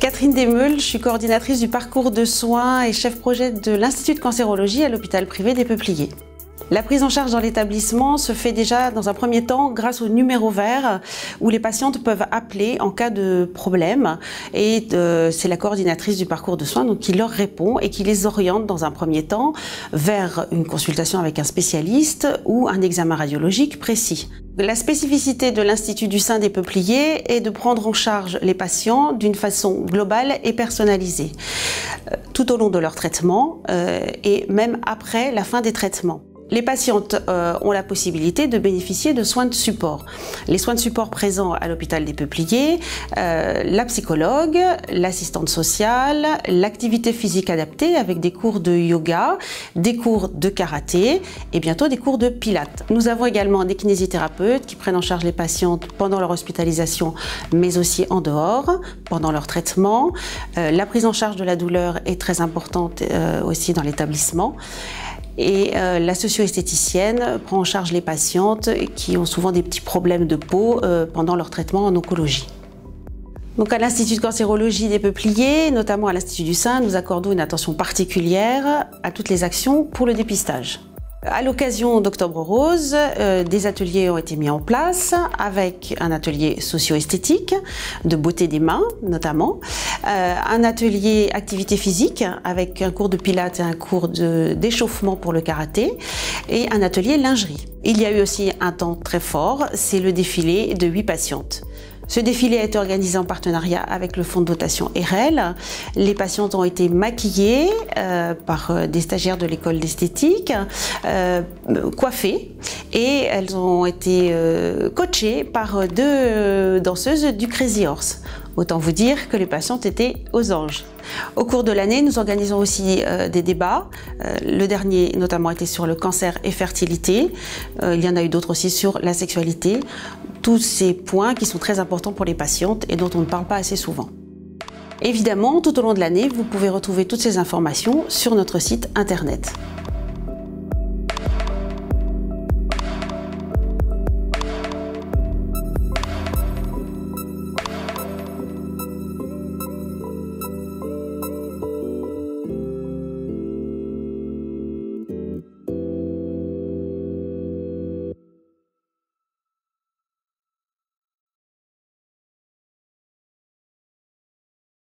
Catherine Desmeules, je suis coordinatrice du parcours de soins et chef projet de l'Institut de cancérologie à l'hôpital privé des Peupliers. La prise en charge dans l'établissement se fait déjà dans un premier temps grâce au numéro vert où les patientes peuvent appeler en cas de problème et c'est la coordinatrice du parcours de soins qui leur répond et qui les oriente dans un premier temps vers une consultation avec un spécialiste ou un examen radiologique précis. La spécificité de l'Institut du sein des Peupliers est de prendre en charge les patients d'une façon globale et personnalisée tout au long de leur traitement et même après la fin des traitements. Les patientes ont la possibilité de bénéficier de soins de support. Les soins de support présents à l'hôpital des Peupliers, la psychologue, l'assistante sociale, l'activité physique adaptée avec des cours de yoga, des cours de karaté et bientôt des cours de pilates. Nous avons également des kinésithérapeutes qui prennent en charge les patientes pendant leur hospitalisation mais aussi en dehors, pendant leur traitement. La prise en charge de la douleur est très importante aussi dans l'établissement. Et la socio-esthéticienne prend en charge les patientes qui ont souvent des petits problèmes de peau pendant leur traitement en oncologie. Donc à l'Institut de cancérologie des Peupliers, notamment à l'Institut du sein, nous accordons une attention particulière à toutes les actions pour le dépistage. À l'occasion d'Octobre Rose, des ateliers ont été mis en place avec un atelier socio-esthétique, de beauté des mains notamment, un atelier activité physique avec un cours de pilates et un cours d'échauffement pour le karaté et un atelier lingerie. Il y a eu aussi un temps très fort, c'est le défilé de 8 patientes. Ce défilé a été organisé en partenariat avec le fonds de dotation EREL. Les patientes ont été maquillées par des stagiaires de l'école d'esthétique, coiffées et elles ont été coachées par 2 danseuses du Crazy Horse. Autant vous dire que les patientes étaient aux anges. Au cours de l'année, nous organisons aussi des débats. Le dernier notamment était sur le cancer et fertilité. Il y en a eu d'autres aussi sur la sexualité. Tous ces points qui sont très importants pour les patientes et dont on ne parle pas assez souvent. Évidemment, tout au long de l'année, vous pouvez retrouver toutes ces informations sur notre site internet.